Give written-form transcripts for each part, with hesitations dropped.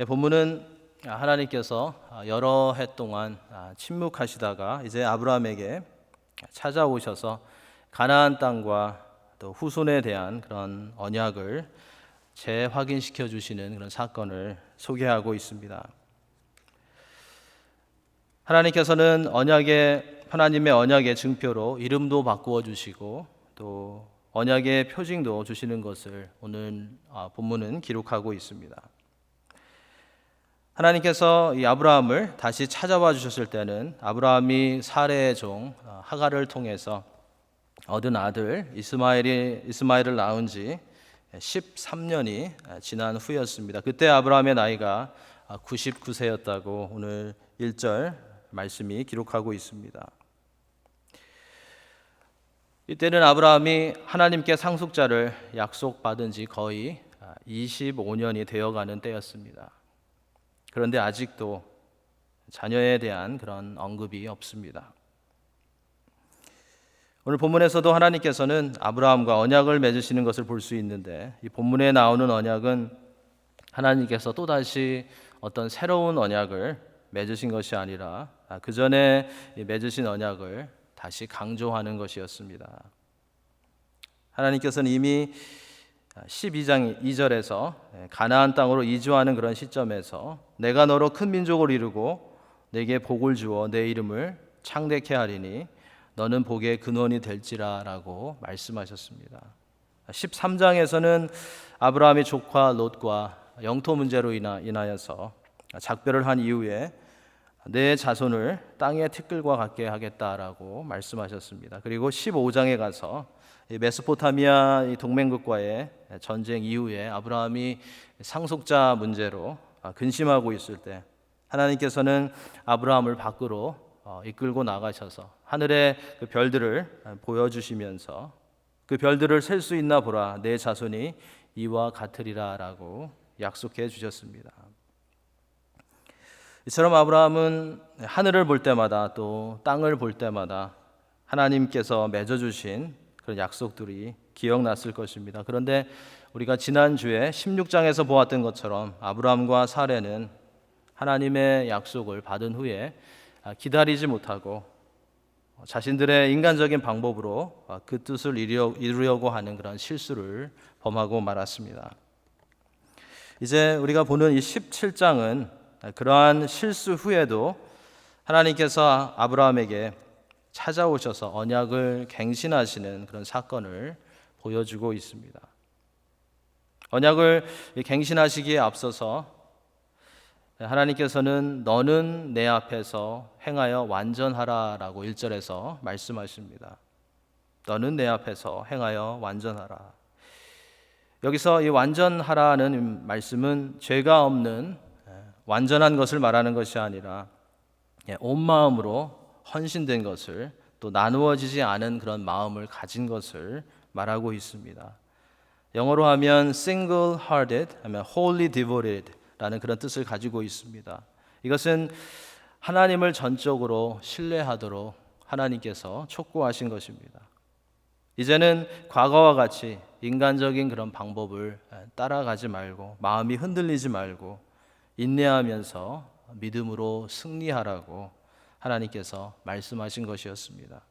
본문은 하나님께서 여러 해 동안 침묵하시다가 이제 아브라함에게 찾아오셔서 가나안 땅과 또 후손에 대한 그런 언약을 재확인시켜 주시는 그런 사건을 소개하고 있습니다. 하나님께서는 하나님의 언약의 증표로 이름도 바꾸어 주시고 또 언약의 표징도 주시는 것을 오늘 본문은 기록하고 있습니다. 하나님께서 이 아브라함을 다시 찾아와 주셨을 때는 아브라함이 사레의 종 하갈을 통해서 얻은 아들 이스마엘을 낳은 지 13년이 지난 후였습니다. 그때 아브라함의 나이가 99세였다고 오늘 1절 말씀이 기록하고 있습니다. 이때는 아브라함이 하나님께 상속자를 약속받은 지 거의 25년이 되어가는 때였습니다. 그런데 아직도 자녀에 대한 그런 언급이 없습니다. 오늘 본문에서도 하나님께서는 아브라함과 언약을 맺으시는 것을 볼 수 있는데 이 본문에 나오는 언약은 하나님께서 또다시 어떤 새로운 언약을 맺으신 것이 아니라 그 전에 맺으신 언약을 다시 강조하는 것이었습니다. 하나님께서는 이미 12장 2절에서 가나안 땅으로 이주하는 그런 시점에서 내가 너로 큰 민족을 이루고 내게 복을 주어 내 이름을 창대케 하리니 너는 복의 근원이 될지라라고 말씀하셨습니다. 13장에서는 아브라함의 조카 롯과 영토 문제로 인하여서 작별을 한 이후에 내 자손을 땅의 티끌과 같게 하겠다라고 말씀하셨습니다. 그리고 15장에 가서 메소포타미아 동맹국과의 전쟁 이후에 아브라함이 상속자 문제로 근심하고 있을 때 하나님께서는 아브라함을 밖으로 이끌고 나가셔서 하늘의 그 별들을 보여주시면서 그 별들을 셀 수 있나 보라 내 자손이 이와 같으리라라고 약속해 주셨습니다. 이처럼 아브라함은 하늘을 볼 때마다 또 땅을 볼 때마다 하나님께서 맺어주신 그런 약속들이 기억났을 것입니다. 그런데 우리가 지난주에 16장에서 보았던 것처럼 아브라함과 사레는 하나님의 약속을 받은 후에 기다리지 못하고 자신들의 인간적인 방법으로 그 뜻을 이루려고 하는 그런 실수를 범하고 말았습니다. 이제 우리가 보는 이 17장은 그러한 실수 후에도 하나님께서 아브라함에게 찾아오셔서 언약을 갱신하시는 그런 사건을 보여주고 있습니다. 언약을 갱신하시기에 앞서서 하나님께서는 너는 내 앞에서 행하여 완전하라라고 1절에서 말씀하십니다. 너는 내 앞에서 행하여 완전하라. 여기서 이 완전하라는 말씀은 죄가 없는 완전한 것을 말하는 것이 아니라 온 마음으로 헌신된 것을 또 나누어지지 않은 그런 마음을 가진 것을 말하고 있습니다. 영어로 하면 single-hearted, 하면 wholly devoted 라는 그런 뜻을 가지고 있습니다. 이것은 하나님을 전적으로 신뢰하도록 하나님께서 촉구하신 것입니다. 이제는 과거와 같이 인간적인 그런 방법을 따라가지 말고 마음이 흔들리지 말고 인내하면서 믿음으로 승리하라고 하나님께서 말씀하신 것이었습니다.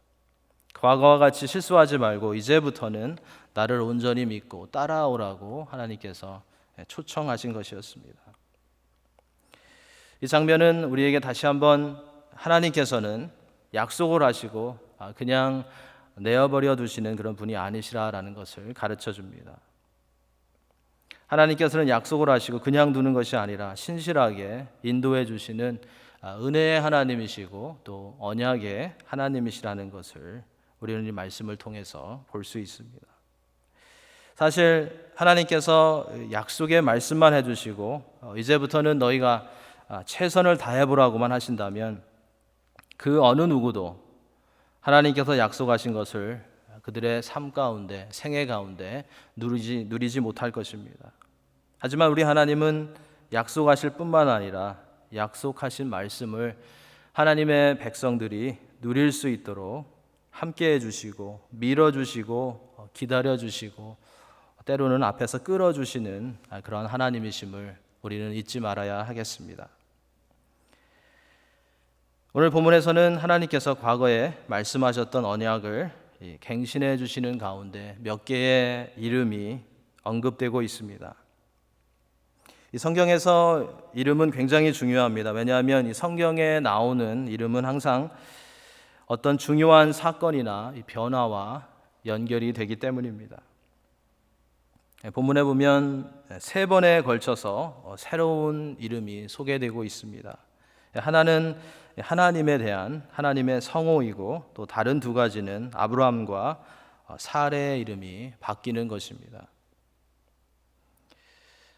과거와 같이 실수하지 말고 이제부터는 나를 온전히 믿고 따라오라고 하나님께서 초청하신 것이었습니다. 이 장면은 우리에게 다시 한번 하나님께서는 약속을 하시고 그냥 내어버려 두시는 그런 분이 아니시라라는 것을 가르쳐 줍니다. 하나님께서는 약속을 하시고 그냥 두는 것이 아니라 신실하게 인도해 주시는 은혜의 하나님이시고 또 언약의 하나님이시라는 것을 우리는 이 말씀을 통해서 볼 수 있습니다. 사실 하나님께서 약속의 말씀만 해주시고 이제부터는 너희가 최선을 다해보라고만 하신다면 그 어느 누구도 하나님께서 약속하신 것을 그들의 삶 가운데 생애 가운데 누리지 못할 것입니다. 하지만 우리 하나님은 약속하실 뿐만 아니라 약속하신 말씀을 하나님의 백성들이 누릴 수 있도록 함께해 주시고 밀어주시고 기다려주시고 때로는 앞에서 끌어주시는 그런 하나님이심을 우리는 잊지 말아야 하겠습니다. 오늘 본문에서는 하나님께서 과거에 말씀하셨던 언약을 갱신해 주시는 가운데 몇 개의 이름이 언급되고 있습니다. 이 성경에서 이름은 굉장히 중요합니다. 왜냐하면 이 성경에 나오는 이름은 항상 어떤 중요한 사건이나 변화와 연결이 되기 때문입니다. 본문에 보면 3번에 걸쳐서 새로운 이름이 소개되고 있습니다. 하나는 하나님에 대한 하나님의 성호이고, 또 다른 2가지는 아브라함과 사레의 이름이 바뀌는 것입니다.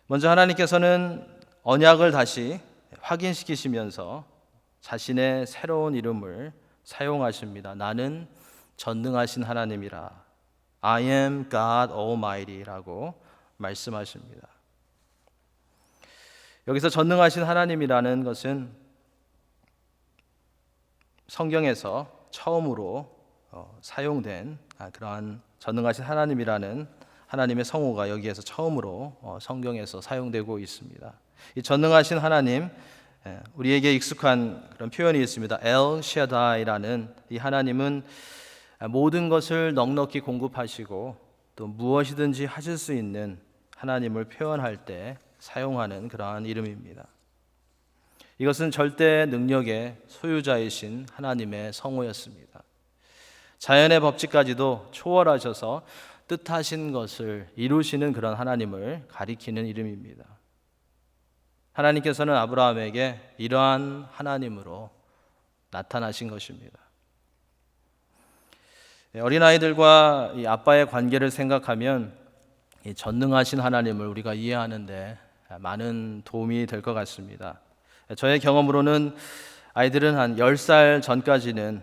먼저 하나님께서는 언약을 다시 확인시키시면서 자신의 새로운 이름을 사용하십니다. 나는 전능하신 하나님이라, I am God Almighty라고 말씀하십니다. 여기서 전능하신 하나님이라는 것은 성경에서 처음으로 사용된 그러한 전능하신 하나님이라는 하나님의 성호가 여기에서 처음으로 성경에서 사용되고 있습니다. 이 전능하신 하나님, 우리에게 익숙한 그런 표현이 있습니다. 엘 샤다이라는 이 하나님은 모든 것을 넉넉히 공급하시고 또 무엇이든지 하실 수 있는 하나님을 표현할 때 사용하는 그러한 이름입니다. 이것은 절대 능력의 소유자이신 하나님의 성호였습니다. 자연의 법칙까지도 초월하셔서 뜻하신 것을 이루시는 그런 하나님을 가리키는 이름입니다. 하나님께서는 아브라함에게 이러한 하나님으로 나타나신 것입니다. 어린아이들과 이 아빠의 관계를 생각하면 이 전능하신 하나님을 우리가 이해하는데 많은 도움이 될 것 같습니다. 저의 경험으로는 아이들은 한 10살 전까지는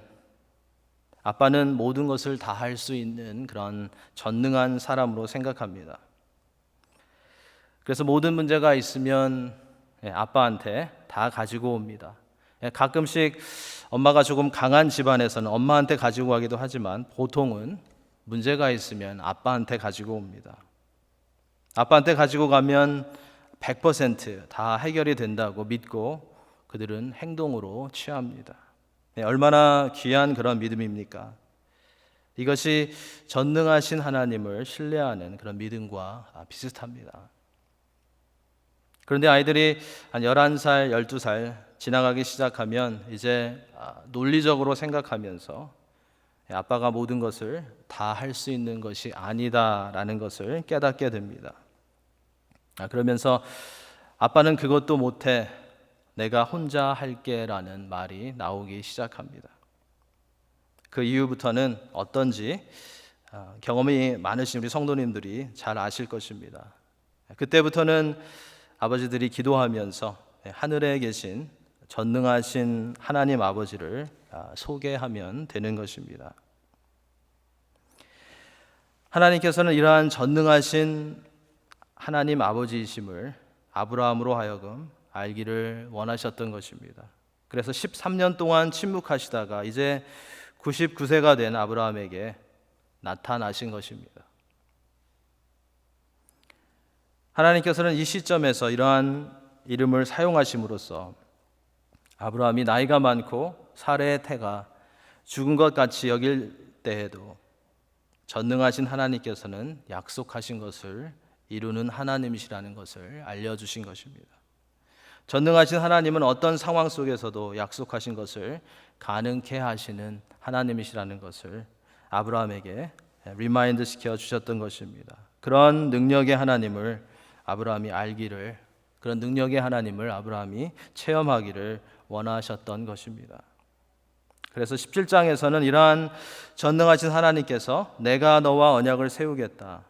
아빠는 모든 것을 다 할 수 있는 그런 전능한 사람으로 생각합니다. 그래서 모든 문제가 있으면 아빠한테 다 가지고 옵니다. 가끔씩 엄마가 조금 강한 집안에서는 엄마한테 가지고 가기도 하지만 보통은 문제가 있으면 아빠한테 가지고 옵니다. 아빠한테 가지고 가면 100% 해결이 된다고 믿고 그들은 행동으로 취합니다. 얼마나 귀한 그런 믿음입니까? 이것이 전능하신 하나님을 신뢰하는 그런 믿음과 비슷합니다. 그런데 아이들이 한 11살, 12살 지나가기 시작하면 이제 논리적으로 생각하면서 아빠가 모든 것을 다 할 수 있는 것이 아니다라는 것을 깨닫게 됩니다. 그러면서 아빠는 그것도 못해, 내가 혼자 할게라는 말이 나오기 시작합니다. 그 이후부터는 어떤지 경험이 많으신 우리 성도님들이 잘 아실 것입니다. 그때부터는 아버지들이 기도하면서 하늘에 계신 전능하신 하나님 아버지를 소개하면 되는 것입니다. 하나님께서는 이러한 전능하신 하나님 아버지이심을 아브라함으로 하여금 알기를 원하셨던 것입니다. 그래서 13년 동안 침묵하시다가 이제 99세가 된 아브라함에게 나타나신 것입니다. 하나님께서는 이 시점에서 이러한 이름을 사용하심으로써 아브라함이 나이가 많고 사레의 태가 죽은 것 같이 여길 때에도 전능하신 하나님께서는 약속하신 것을 이루는 하나님이시라는 것을 알려주신 것입니다. 전능하신 하나님은 어떤 상황 속에서도 약속하신 것을 가능케 하시는 하나님이시라는 것을 아브라함에게 리마인드 시켜 주셨던 것입니다. 그런 능력의 하나님을 아브라함이 알기를, 그런 능력의 하나님을 아브라함이 체험하기를 원하셨던 것입니다. 그래서 17장에서는 이러한 전능하신 하나님께서 내가 너와 언약을 세우겠다,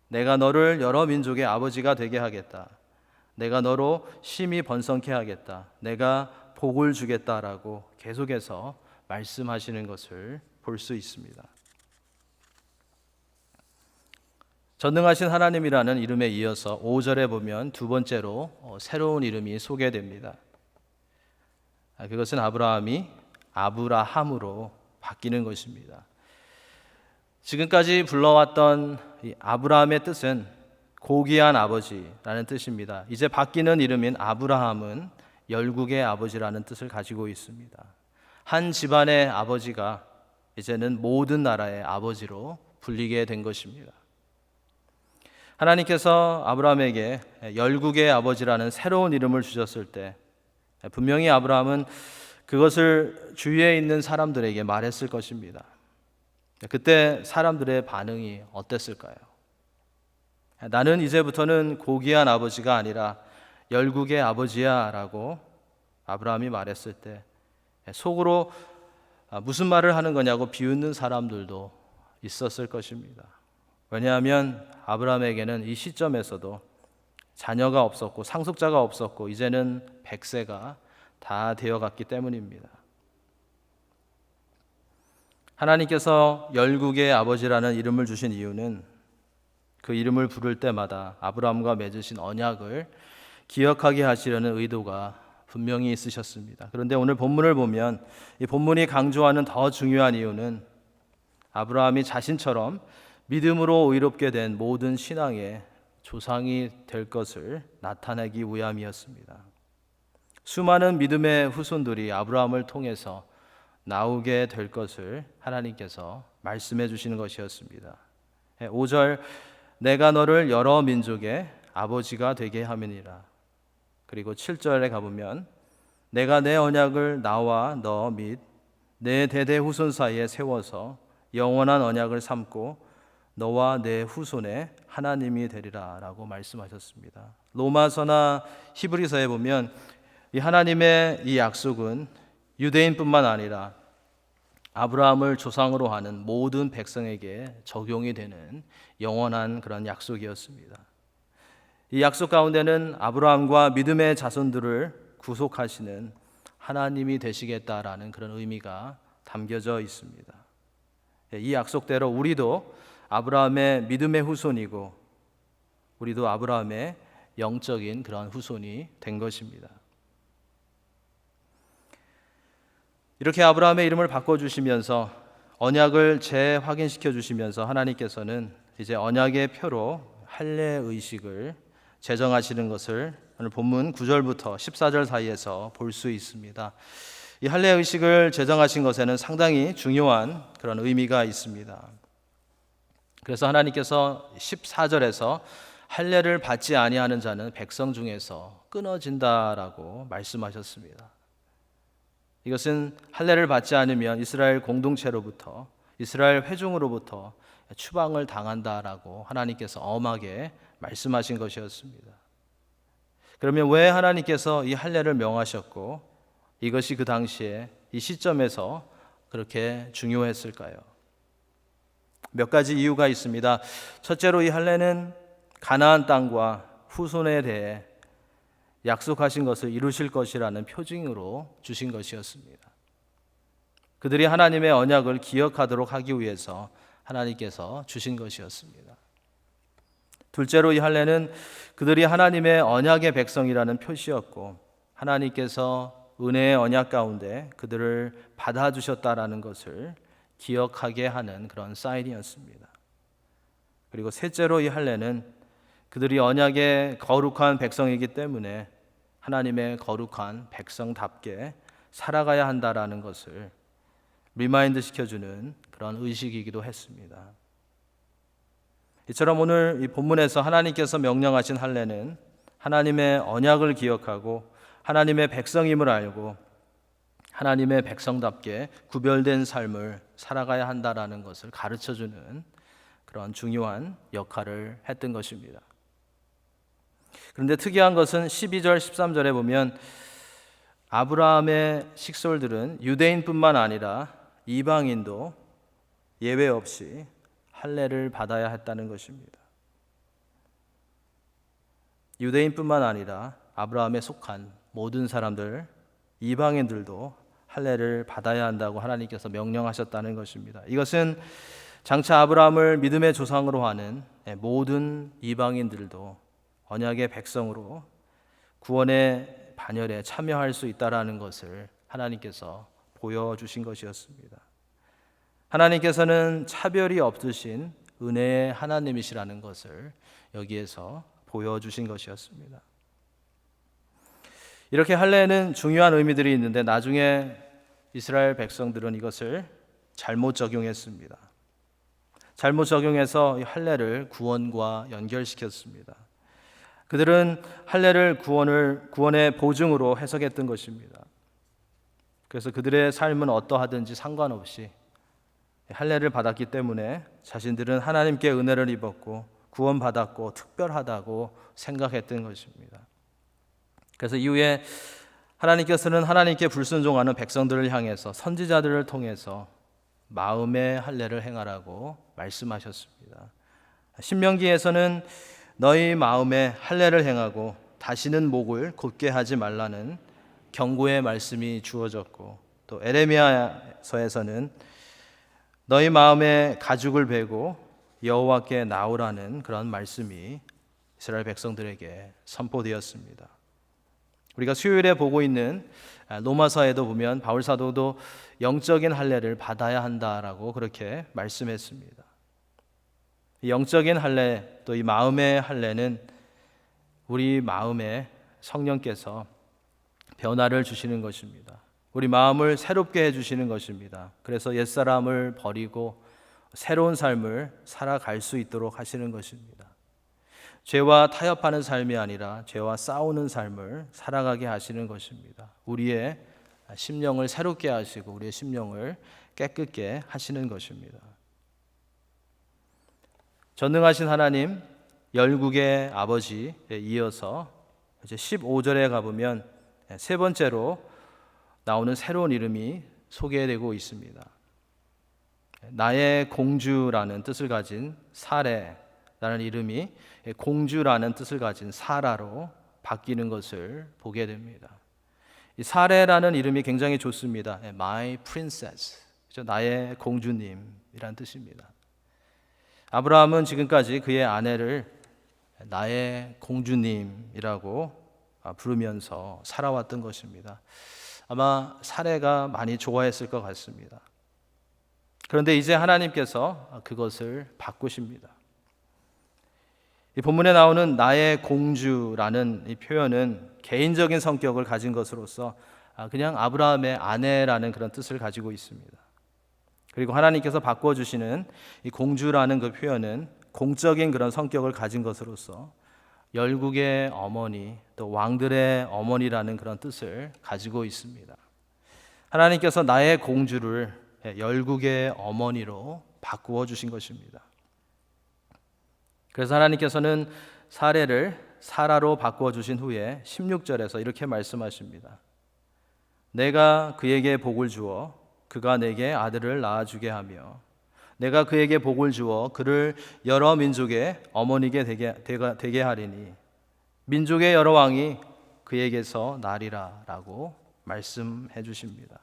내가 너를 여러 민족의 아버지가 되게 하겠다, 내가 너로 심히 번성케 하겠다, 내가 복을 주겠다라고 계속해서 말씀하시는 것을 볼 수 있습니다. 전능하신 하나님이라는 이름에 이어서 5절에 보면 2번째로 새로운 이름이 소개됩니다. 그것은 아브라함이 아브라함으로 바뀌는 것입니다. 지금까지 불러왔던 이 아브라함의 뜻은 고귀한 아버지라는 뜻입니다. 이제 바뀌는 이름인 아브라함은 열국의 아버지라는 뜻을 가지고 있습니다. 한 집안의 아버지가 이제는 모든 나라의 아버지로 불리게 된 것입니다. 하나님께서 아브라함에게 열국의 아버지라는 새로운 이름을 주셨을 때 분명히 아브라함은 그것을 주위에 있는 사람들에게 말했을 것입니다. 그때 사람들의 반응이 어땠을까요? 나는 이제부터는 고귀한 아버지가 아니라 열국의 아버지야 라고 아브라함이 말했을 때 속으로 무슨 말을 하는 거냐고 비웃는 사람들도 있었을 것입니다. 왜냐하면 아브라함에게는 이 시점에서도 자녀가 없었고 상속자가 없었고 이제는 100세가 다 되어갔기 때문입니다. 하나님께서 열국의 아버지라는 이름을 주신 이유는 그 이름을 부를 때마다 아브라함과 맺으신 언약을 기억하게 하시려는 의도가 분명히 있으셨습니다. 그런데 오늘 본문을 보면 이 본문이 강조하는 더 중요한 이유는 아브라함이 자신처럼 믿음으로 의롭게 된 모든 신앙의 조상이 될 것을 나타내기 위함이었습니다. 수많은 믿음의 후손들이 아브라함을 통해서 나오게 될 것을 하나님께서 말씀해 주시는 것이었습니다. 5절 내가 너를 여러 민족의 아버지가 되게 함이니라. 그리고 7절에 가보면 내가 내 언약을 나와 너 및 내 대대 후손 사이에 세워서 영원한 언약을 삼고 너와 내 후손의 하나님이 되리라 라고 말씀하셨습니다. 로마서나 히브리서에 보면 이 하나님의 이 약속은 유대인뿐만 아니라 아브라함을 조상으로 하는 모든 백성에게 적용이 되는 영원한 그런 약속이었습니다. 이 약속 가운데는 아브라함과 믿음의 자손들을 구속하시는 하나님이 되시겠다라는 그런 의미가 담겨져 있습니다. 이 약속대로 우리도 아브라함의 믿음의 후손이고 우리도 아브라함의 영적인 그런 후손이 된 것입니다. 이렇게 아브라함의 이름을 바꿔주시면서 언약을 재확인시켜 주시면서 하나님께서는 이제 언약의 표로 할례 의식을 제정하시는 것을 오늘 본문 9절부터 14절 사이에서 볼 수 있습니다. 이 할례 의식을 제정하신 것에는 상당히 중요한 그런 의미가 있습니다. 그래서 하나님께서 14절에서 할례를 받지 아니하는 자는 백성 중에서 끊어진다라고 말씀하셨습니다. 이것은 할례를 받지 않으면 이스라엘 공동체로부터 이스라엘 회중으로부터 추방을 당한다라고 하나님께서 엄하게 말씀하신 것이었습니다. 그러면 왜 하나님께서 이 할례를 명하셨고 이것이 그 당시에 이 시점에서 그렇게 중요했을까요? 몇 가지 이유가 있습니다. 첫째로 이 할례는 가나안 땅과 후손에 대해 약속하신 것을 이루실 것이라는 표징으로 주신 것이었습니다. 그들이 하나님의 언약을 기억하도록 하기 위해서 하나님께서 주신 것이었습니다. 둘째로 이 할례는 그들이 하나님의 언약의 백성이라는 표시였고 하나님께서 은혜의 언약 가운데 그들을 받아주셨다라는 것을 기억하게 하는 그런 사인이었습니다. 그리고 셋째로 이 할례는 그들이 언약의 거룩한 백성이기 때문에 하나님의 거룩한 백성답게 살아가야 한다라는 것을 리마인드 시켜주는 그런 의식이기도 했습니다. 이처럼 오늘 이 본문에서 하나님께서 명령하신 할례는 하나님의 언약을 기억하고 하나님의 백성임을 알고 하나님의 백성답게 구별된 삶을 살아가야 한다라는 것을 가르쳐주는 그런 중요한 역할을 했던 것입니다. 그런데 특이한 것은 12절 13절에 보면 아브라함의 식솔들은 유대인뿐만 아니라 이방인도 예외 없이 할례를 받아야 했다는 것입니다. 유대인뿐만 아니라 아브라함에 속한 모든 사람들, 이방인들도 할례를 받아야 한다고 하나님께서 명령하셨다는 것입니다. 이것은 장차 아브라함을 믿음의 조상으로 하는 모든 이방인들도 언약의 백성으로 구원의 반열에 참여할 수 있다라는 것을 하나님께서 보여주신 것이었습니다. 하나님께서는 차별이 없으신 은혜의 하나님이시라는 것을 여기에서 보여주신 것이었습니다. 이렇게 할례에는 중요한 의미들이 있는데 나중에 이스라엘 백성들은 이것을 잘못 적용했습니다. 잘못 적용해서 이 할례를 구원과 연결시켰습니다. 그들은 할례를 구원의 보증으로 해석했던 것입니다. 그래서 그들의 삶은 어떠하든지 상관없이 할례를 받았기 때문에 자신들은 하나님께 은혜를 입었고 구원받았고 특별하다고 생각했던 것입니다. 그래서 이후에 하나님께서는 하나님께 불순종하는 백성들을 향해서 선지자들을 통해서 마음의 할례를 행하라고 말씀하셨습니다. 신명기에서는 너희 마음에 할례를 행하고 다시는 목을 곧게 하지 말라는 경고의 말씀이 주어졌고, 또 에레미야서에서는 너희 마음에 가죽을 베고 여호와께 나오라는 그런 말씀이 이스라엘 백성들에게 선포되었습니다. 우리가 수요일에 보고 있는 로마서에도 보면 바울 사도도 영적인 할례를 받아야 한다라고 그렇게 말씀했습니다. 영적인 할례, 또 이 마음의 할례는 우리 마음에 성령께서 변화를 주시는 것입니다. 우리 마음을 새롭게 해주시는 것입니다. 그래서 옛사람을 버리고 새로운 삶을 살아갈 수 있도록 하시는 것입니다. 죄와 타협하는 삶이 아니라 죄와 싸우는 삶을 살아가게 하시는 것입니다. 우리의 심령을 새롭게 하시고 우리의 심령을 깨끗게 하시는 것입니다. 전능하신 하나님, 열국의 아버지에 이어서 이제 15절에 가보면 세 번째로 나오는 새로운 이름이 소개되고 있습니다. 나의 공주라는 뜻을 가진 사레라는 이름이 공주라는 뜻을 가진 사라로 바뀌는 것을 보게 됩니다. 이 사레라는 이름이 굉장히 좋습니다. My princess, 나의 공주님이란 뜻입니다. 아브라함은 지금까지 그의 아내를 나의 공주님이라고 부르면서 살아왔던 것입니다. 아마 사레가 많이 좋아했을 것 같습니다. 그런데 이제 하나님께서 그것을 바꾸십니다. 이 본문에 나오는 나의 공주라는 이 표현은 개인적인 성격을 가진 것으로서 그냥 아브라함의 아내라는 그런 뜻을 가지고 있습니다. 그리고 하나님께서 바꿔주시는 이 공주라는 그 표현은 공적인 그런 성격을 가진 것으로서 열국의 어머니, 또 왕들의 어머니라는 그런 뜻을 가지고 있습니다. 하나님께서 나의 공주를 열국의 어머니로 바꾸어 주신 것입니다. 그래서 하나님께서는 사레를 사라로 바꾸어 주신 후에 16절에서 이렇게 말씀하십니다. 내가 그에게 복을 주어 그가 내게 아들을 낳아주게 하며 내가 그에게 복을 주어 그를 여러 민족의 어머니게 되게 하리니 민족의 여러 왕이 그에게서 나리라 라고 말씀해 주십니다.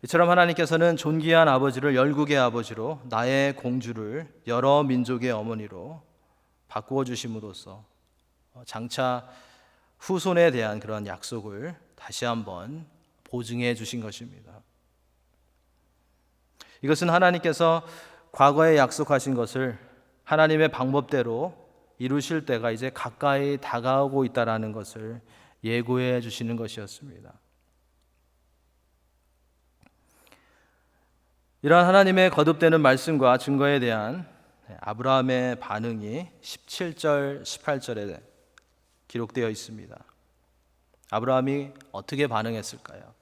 이처럼 하나님께서는 존귀한 아버지를 열국의 아버지로 나의 공주를 여러 민족의 어머니로 바꾸어 주심으로써 장차 후손에 대한 그런 약속을 다시 한번 보증해 주신 것입니다. 이것은 하나님께서 과거에 약속하신 것을 하나님의 방법대로 이루실 때가 이제 가까이 다가오고 있다는 것을 예고해 주시는 것이었습니다. 이러한 하나님의 거듭되는 말씀과 증거에 대한 아브라함의 반응이 17절, 18절에 기록되어 있습니다. 아브라함이 어떻게 반응했을까요?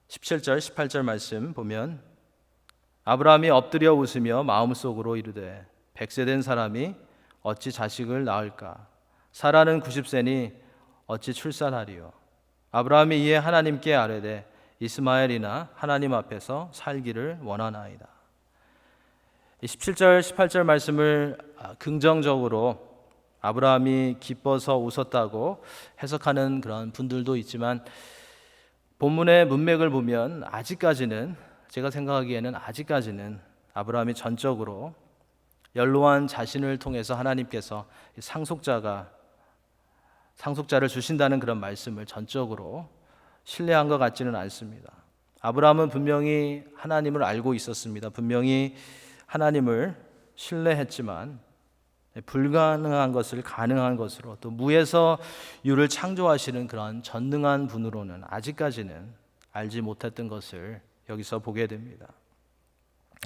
17절, 18절 말씀 보면 아브라함이 엎드려 웃으며 마음속으로 이르되 100세 된 사람이 어찌 자식을 낳을까? 사라는 90세니 어찌 출산하리요? 아브라함이 이에 하나님께 아뢰되 이스마엘이나 하나님 앞에서 살기를 원하나이다. 17절, 18절 말씀을 긍정적으로 아브라함이 기뻐서 웃었다고 해석하는 그런 분들도 있지만 본문의 문맥을 보면 아직까지는 제가 생각하기에는 아직까지는 아브라함이 전적으로 연로한 자신을 통해서 하나님께서 상속자를 주신다는 그런 말씀을 전적으로 신뢰한 것 같지는 않습니다. 아브라함은 분명히 하나님을 알고 있었습니다. 분명히 하나님을 신뢰했지만 불가능한 것을 가능한 것으로, 또 무에서 유를 창조하시는 그런 전능한 분으로는 아직까지는 알지 못했던 것을 여기서 보게 됩니다.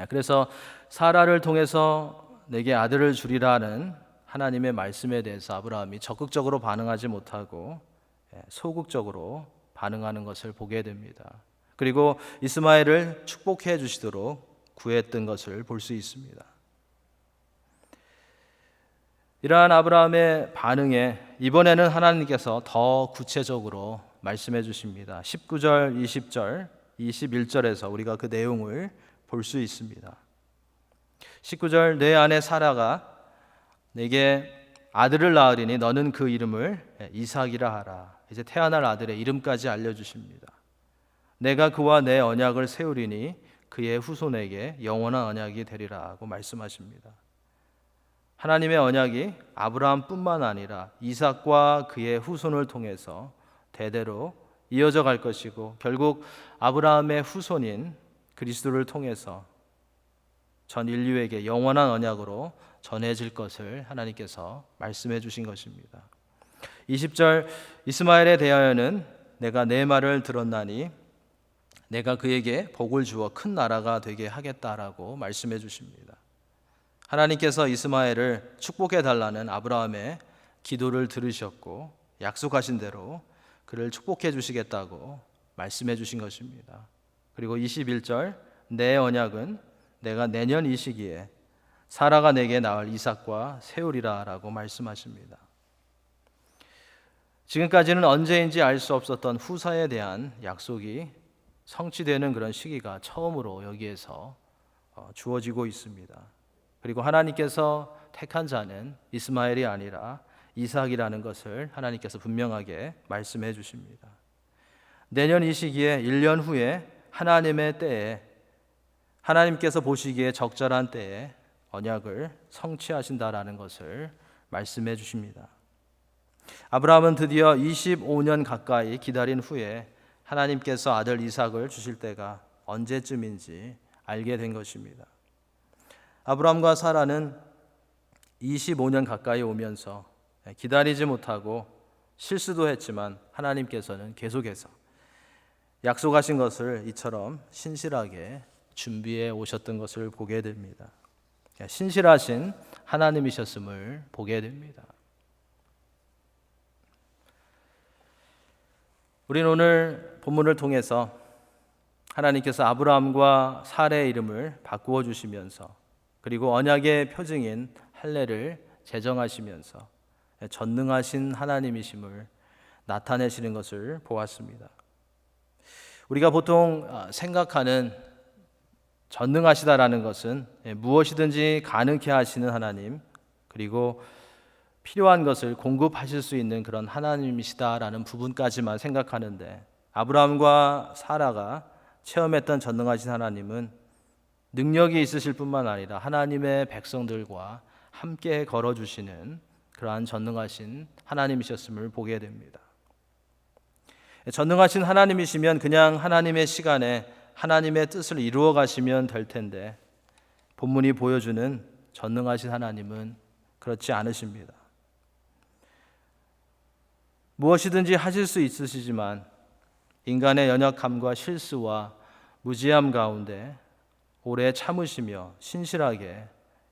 그래서 사라를 통해서 내게 아들을 주리라는 하나님의 말씀에 대해서 아브라함이 적극적으로 반응하지 못하고 소극적으로 반응하는 것을 보게 됩니다. 그리고 이스마엘을 축복해 주시도록 구했던 것을 볼 수 있습니다. 이러한 아브라함의 반응에 이번에는 하나님께서 더 구체적으로 말씀해 주십니다. 19절, 20절, 21절에서 우리가 그 내용을 볼 수 있습니다. 19절, 내 아내 사라가 내게 아들을 낳으리니 너는 그 이름을 이삭이라 하라. 이제 태어날 아들의 이름까지 알려주십니다. 내가 그와 내 언약을 세우리니 그의 후손에게 영원한 언약이 되리라 하고 말씀하십니다. 하나님의 언약이 아브라함뿐만 아니라 이삭과 그의 후손을 통해서 대대로 이어져 갈 것이고, 결국 아브라함의 후손인 그리스도를 통해서 전 인류에게 영원한 언약으로 전해질 것을 하나님께서 말씀해 주신 것입니다. 20절, 이스마엘에 대하여는 내가 내 말을 들었나니 내가 그에게 복을 주어 큰 나라가 되게 하겠다라고 말씀해 주십니다. 하나님께서 이스마엘을 축복해 달라는 아브라함의 기도를 들으셨고 약속하신 대로 그를 축복해 주시겠다고 말씀해 주신 것입니다. 그리고 21절, 내 언약은 내가 내년 이 시기에 사라가 내게 낳을 이삭과 세우리라 라고 말씀하십니다. 지금까지는 언제인지 알 수 없었던 후사에 대한 약속이 성취되는 그런 시기가 처음으로 여기에서 주어지고 있습니다. 그리고 하나님께서 택한 자는 이스마엘이 아니라 이삭이라는 것을 하나님께서 분명하게 말씀해 주십니다. 내년 이 시기에 1년 후에 하나님의 때에, 하나님께서 보시기에 적절한 때에 언약을 성취하신다라는 것을 말씀해 주십니다. 아브라함은 드디어 25년 가까이 기다린 후에 하나님께서 아들 이삭을 주실 때가 언제쯤인지 알게 된 것입니다. 아브라함과 사라는 25년 가까이 오면서 기다리지 못하고 실수도 했지만 하나님께서는 계속해서 약속하신 것을 이처럼 신실하게 준비해 오셨던 것을 보게 됩니다. 신실하신 하나님이셨음을 보게 됩니다. 우리는 오늘 본문을 통해서 하나님께서 아브라함과 사라의 이름을 바꾸어 주시면서, 그리고 언약의 표징인 할례를 제정하시면서 전능하신 하나님이심을 나타내시는 것을 보았습니다. 우리가 보통 생각하는 전능하시다라는 것은 무엇이든지 가능케 하시는 하나님, 그리고 필요한 것을 공급하실 수 있는 그런 하나님이시다라는 부분까지만 생각하는데, 아브라함과 사라가 체험했던 전능하신 하나님은 능력이 있으실 뿐만 아니라 하나님의 백성들과 함께 걸어주시는 그러한 전능하신 하나님이셨음을 보게 됩니다. 전능하신 하나님이시면 그냥 하나님의 시간에 하나님의 뜻을 이루어 가시면 될 텐데, 본문이 보여주는 전능하신 하나님은 그렇지 않으십니다. 무엇이든지 하실 수 있으시지만 인간의 연약함과 실수와 무지함 가운데 오래 참으시며 신실하게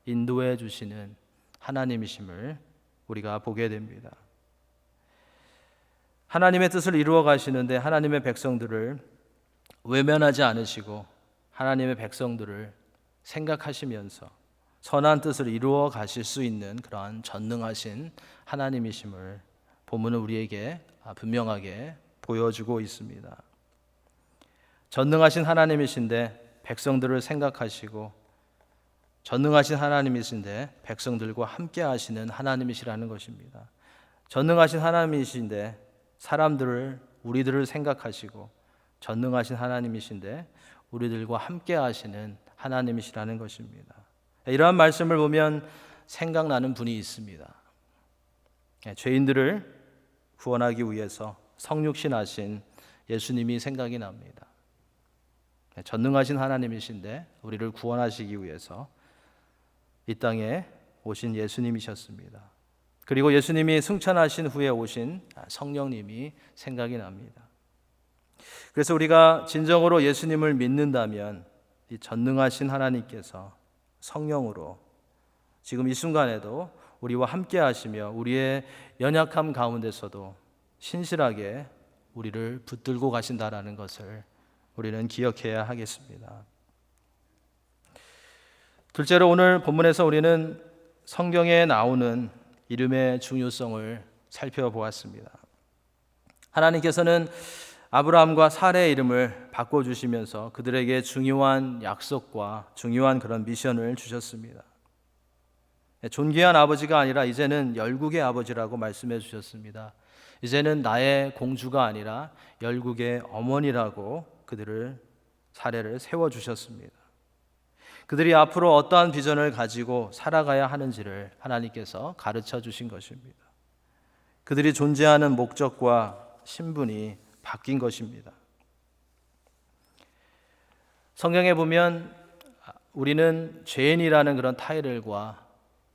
인도해 주시는 하나님이심을 우리가 보게 됩니다. 하나님의 뜻을 이루어 가시는데 하나님의 백성들을 외면하지 않으시고 하나님의 백성들을 생각하시면서 선한 뜻을 이루어 가실 수 있는 그러한 전능하신 하나님이심을 본문은 우리에게 분명하게 보여주고 있습니다. 전능하신 하나님이신데 백성들을 생각하시고, 전능하신 하나님이신데 백성들과 함께 하시는 하나님이시라는 것입니다. 전능하신 하나님이신데 사람들을, 우리들을 생각하시고, 전능하신 하나님이신데 우리들과 함께 하시는 하나님이시라는 것입니다. 이러한 말씀을 보면 생각나는 분이 있습니다. 죄인들을 구원하기 위해서 성육신하신 예수님이 생각이 납니다. 전능하신 하나님이신데 우리를 구원하시기 위해서 이 땅에 오신 예수님이셨습니다. 그리고 예수님이 승천하신 후에 오신 성령님이 생각이 납니다. 그래서 우리가 진정으로 예수님을 믿는다면 이 전능하신 하나님께서 성령으로 지금 이 순간에도 우리와 함께 하시며 우리의 연약함 가운데서도 신실하게 우리를 붙들고 가신다라는 것을 우리는 기억해야 하겠습니다. 둘째로 오늘 본문에서 우리는 성경에 나오는 이름의 중요성을 살펴보았습니다. 하나님께서는 아브라함과 사라의 이름을 바꿔주시면서 그들에게 중요한 약속과 중요한 그런 미션을 주셨습니다. 존귀한 아버지가 아니라 이제는 열국의 아버지라고 말씀해 주셨습니다. 이제는 나의 공주가 아니라 열국의 어머니라고 그들을 사례를 세워주셨습니다. 그들이 앞으로 어떠한 비전을 가지고 살아가야 하는지를 하나님께서 가르쳐 주신 것입니다. 그들이 존재하는 목적과 신분이 바뀐 것입니다. 성경에 보면 우리는 죄인이라는 그런 타이틀과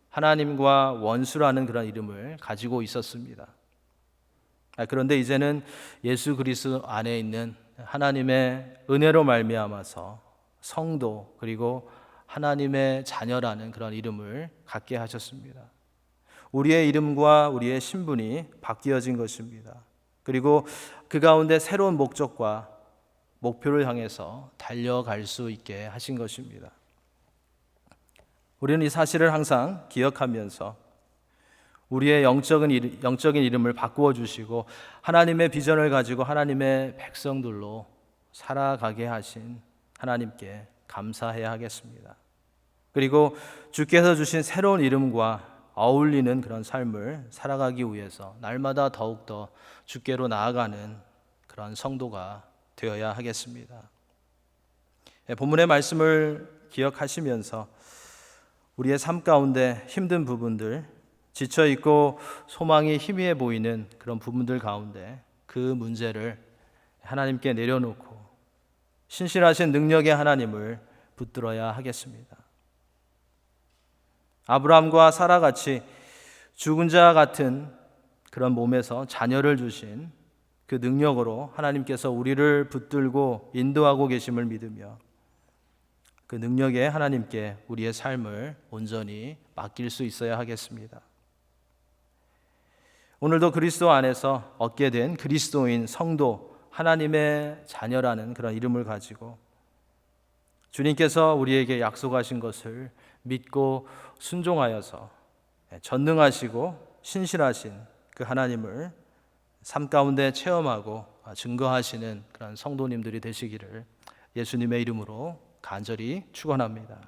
하나님과 원수라는 그런 이름을 가지고 있었습니다. 그런데 이제는 예수 그리스도 안에 있는 하나님의 은혜로 말미암아서 성도 그리고 하나님의 자녀라는 그런 이름을 갖게 하셨습니다. 우리의 이름과 우리의 신분이 바뀌어진 것입니다. 그리고 그 가운데 새로운 목적과 목표를 향해서 달려갈 수 있게 하신 것입니다. 우리는 이 사실을 항상 기억하면서 우리의 영적인 이름을 바꾸어 주시고 하나님의 비전을 가지고 하나님의 백성들로 살아가게 하신 하나님께 감사해야 하겠습니다. 그리고 주께서 주신 새로운 이름과 어울리는 그런 삶을 살아가기 위해서 날마다 더욱더 주께로 나아가는 그런 성도가 되어야 하겠습니다. 본문의 말씀을 기억하시면서 우리의 삶 가운데 힘든 부분들, 지쳐있고 소망이 희미해 보이는 그런 부분들 가운데 그 문제를 하나님께 내려놓고 신실하신 능력의 하나님을 붙들어야 하겠습니다. 아브라함과 사라같이 죽은 자 같은 그런 몸에서 자녀를 주신 그 능력으로 하나님께서 우리를 붙들고 인도하고 계심을 믿으며 그 능력에 하나님께 우리의 삶을 온전히 맡길 수 있어야 하겠습니다. 오늘도 그리스도 안에서 얻게 된 그리스도인 성도 하나님의 자녀라는 그런 이름을 가지고 주님께서 우리에게 약속하신 것을 믿고 순종하여서 전능하시고 신실하신 그 하나님을 삶 가운데 체험하고 증거하시는 그런 성도님들이 되시기를 예수님의 이름으로 간절히 축원합니다.